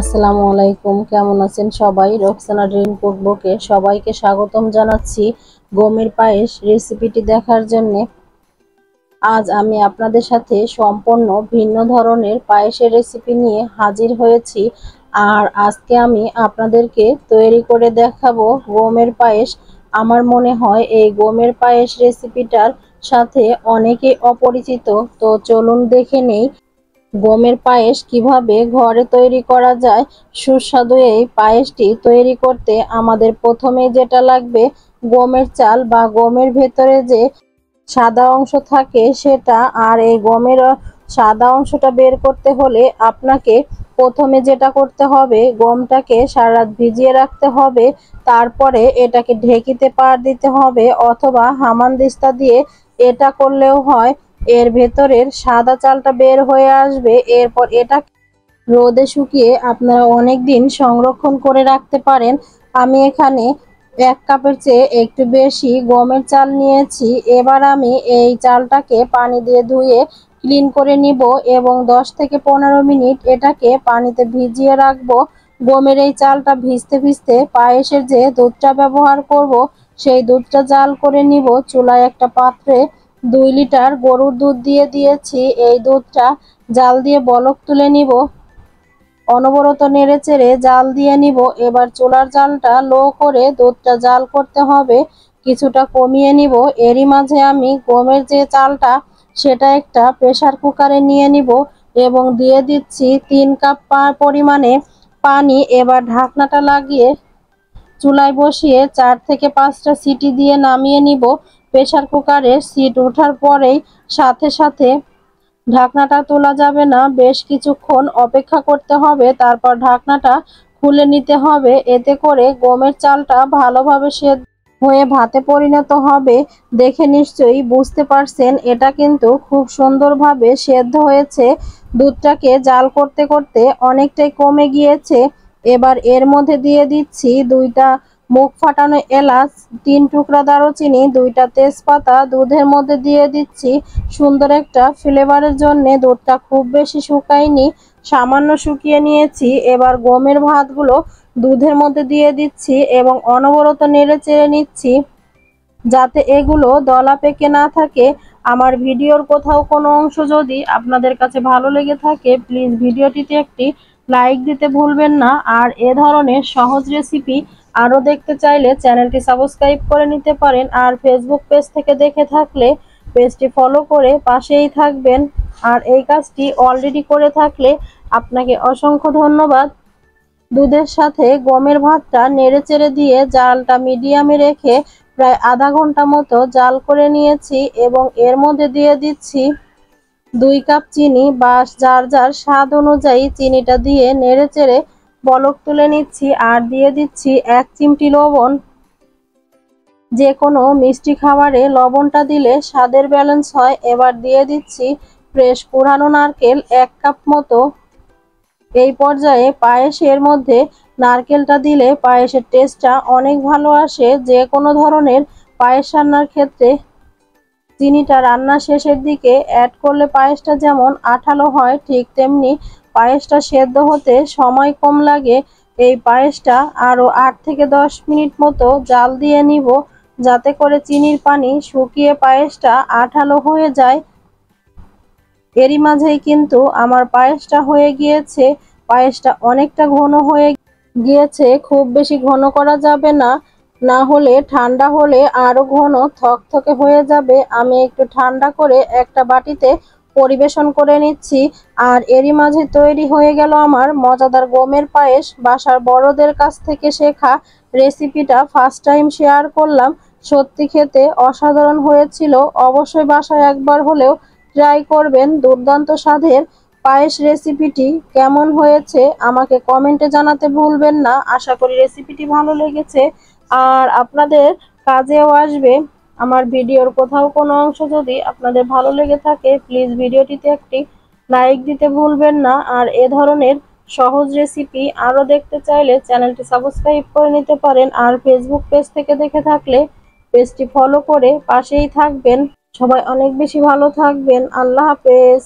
আসসালামু আলাইকুম, কেমন আছেন সবাই? রোকসানা ড্রিম কুকবুকে সবাইকে স্বাগতম জানাচ্ছি গমের পায়েস রেসিপিটি দেখার জন্য। আজ আমি আপনাদের সাথে সম্পূর্ণ ভিন্ন ধরনের পায়েসের রেসিপি নিয়ে হাজির হয়েছি। আর আজকে আমি আপনাদেরকে তৈরি করে দেখাবো গমের পায়েস। আমার মনে হয় এই গমের পায়েস রেসিপিটার সাথে অনেকেই অপরিচিত, তো চলুন দেখে নেই গমের পায়েস কিভাবে ঘরে তৈরি করা যায়। সুস্বাদু এই পায়েসটি তৈরি করতে আমাদের প্রথমে যেটা লাগবে গমের চাল বা গমের ভেতরে যে সাদা অংশ থাকে সেটা। আর এই গমের সাদা অংশটা বের করতে হলে আপনাকে প্রথমে যেটা করতে হবে, গমটাকে সারা রাত ভিজিয়ে রাখতে হবে। তারপরে এটাকে ঢেকিতে পার দিতে হবে অথবা হামানদিস্তা দিয়ে এটা করলেও হয়। এর ভেতরের সাদা চালটা বের হয়ে আসবে। এরপর এটা রোদে শুকিয়ে আপনারা অনেক দিন সংরক্ষণ করে রাখতে পারেন। আমি এখানে 1 কাপের চেয়ে একটু বেশি গমের চাল নিয়েছি। এবার আমি এই চালটাকে পানি দিয়ে ধুয়ে ক্লিন করে নিব এবং 10 থেকে 15 মিনিট এটাকে পানিতে ভিজিয়ে রাখবো। গমের এই চালটা ভিজতে ভিজতে পায়েসের যে দুধটা ব্যবহার করব সেই দুধটা জাল করে নিব। চুলায় একটা পাত্রে 2 লিটার গরুর দুধ দিয়ে দিয়েছি। এই দুধটা জাল দিয়ে বলক তুলে নিব। অনবরত নেড়ে চেড়ে জাল দিয়ে নিব। এবার চুলার জালটা লো করে দুধটা জাল করতে হবে, কিছুটা কমিয়ে নিব। এরই মাঝে আমি গমের যে চালটা সেটা একটা প্রেসার কুকারে নিয়ে নিব এবং দিয়ে দিচ্ছি 3 কাপ পরিমাণে পানি। এবার ঢাকনাটা লাগিয়ে চুলায় বসিয়ে 4 থেকে 5টা সিটি দিয়ে নামিয়ে নিব। প্রেসার কুকারের সিট ওঠার পরেই সাথে সাথে ঢাকনাটা তোলা যাবে না, বেশ কিছুক্ষণ অপেক্ষা করতে হবে। তারপর ঢাকনাটা খুলে নিতে হবে। এতে করে গমের চালটা ভালোভাবে সেদ্ধ হয়ে ভাতে পরিণত হবে। দেখে নিশ্চয়ই বুঝতে পারছেন এটা কিন্তু খুব সুন্দরভাবে সেদ্ধ হয়েছে। দুধটাকে জাল করতে করতে অনেকটাই কমে গিয়েছে। এবার এর মধ্যে দিয়ে দিচ্ছি 2টা মুখ ফাটানো এলাচ, 3 টুকরা দারুচিনি, 2টা তেজপাতা দুধের মধ্যে দিয়ে দিচ্ছি সুন্দর একটা ফ্লেভারের জন্য। দুধটা খুব বেশি শুকায়নি, সামান্য শুকিয়ে নিয়েছি। এবার গমের ভাতগুলো দুধের মধ্যে দিয়ে দিচ্ছি এবং অনবরত নেড়ে চেড়ে নিচ্ছি যাতে এগুলো দলা পেকে না থাকে। আমার ভিডিওর কোথাও কোনো অংশ যদি আপনাদের কাছে ভালো লেগে থাকে প্লিজ ভিডিওটিতে একটি লাইক দিতে ভুলবেন না। আর এ ধরনের সহজ রেসিপি আরও দেখতে চাইলে চ্যানেলটি সাবস্ক্রাইব করে নিতে পারেন। আর ফেসবুক পেজ থেকে দেখে থাকলে পেজটি ফলো করে পাশেই থাকবেন। আর এই কাজটি অলরেডি করে থাকলে আপনাকে অসংখ্য ধন্যবাদ। দুধের সাথে গমের ভাতটা নেড়ে চেড়ে দিয়ে জালটা মিডিয়ামে রেখে প্রায় আধা ঘন্টা মতো জাল করে নিয়েছি এবং এর মধ্যে দিয়ে দিচ্ছি 2 কাপ চিনি। বা যার যার স্বাদ অনুযায়ী চিনিটা দিয়ে নেড়ে চেড়ে বলক তুলে নিচ্ছি। আর দিয়ে দিচ্ছি 1 চিমটি লবণ। যে কোনো মিষ্টি খাবারে লবণটা দিলে স্বাদের ব্যালেন্স হয়। এবার দিয়ে দিচ্ছি ফ্রেশ কুড়ানো নারকেল 1 কাপ মতো। এই পর্যায়ে পায়েসের মধ্যে নারকেলটা দিলে পায়েসের টেস্টটা অনেক ভালো আসে। যে কোনো ধরনের পায়েস রান্নার ক্ষেত্রে চিনিটা রান্নার শেষের দিকে অ্যাড করলে পায়েসটা যেমন আঠালো হয় ঠিক তেমনি পায়েসটা সেদ্ধ হতে সময় কম লাগে। এই পায়েসটা আরও 8 থেকে 10 মিনিট মতো জাল দিয়ে নিব যাতে করে চিনির পানি শুকিয়ে পায়েসটা আঠালো হয়ে যায়। এরই মাঝেই কিন্তু আমার পায়েসটা হয়ে গিয়েছে। পায়েসটা অনেকটা ঘন হয়ে গিয়েছে, খুব বেশি ঘন করা যাবে না, না হলে ঠান্ডা হলে আরো ঘন থকথকে হয়ে যাবে। আমি একটু ঠান্ডা করে একটা বাটিতে পরিবেশন করে নিচ্ছি। আর এরই মাঝে তৈরি হয়ে গেল আমার মজাদার গমের পায়েস। বাসার বড়দের কাছ থেকে শেখা রেসিপিটা ফার্স্ট টাইম শেয়ার করলাম। সত্যি খেতে অসাধারণ হয়েছিল। অবশ্যই বাসায় একবার হলেও ট্রাই করবেন। দুর্দান্ত স্বাদের পায়েস রেসিপিটি কেমন হয়েছে আমাকে কমেন্টে জানাতে ভুলবেন না। আশা করি রেসিপিটি ভালো লেগেছে আর আপনাদের কাজেও আসবে। আমার ভিডিওর কোথাও কোনো অংশ যদি আপনাদের ভালো লেগে থাকে প্লিজ ভিডিওটিতে একটি লাইক দিতে ভুলবেন না। আর এ ধরনের সহজ রেসিপি আরও দেখতে চাইলে চ্যানেলটি সাবস্ক্রাইব করে নিতে পারেন। আর ফেসবুক পেজ থেকে দেখে থাকলে পেজটি ফলো করে পাশেই থাকবেন। সবাই অনেক বেশি ভালো থাকবেন। আল্লাহ হাফেজ।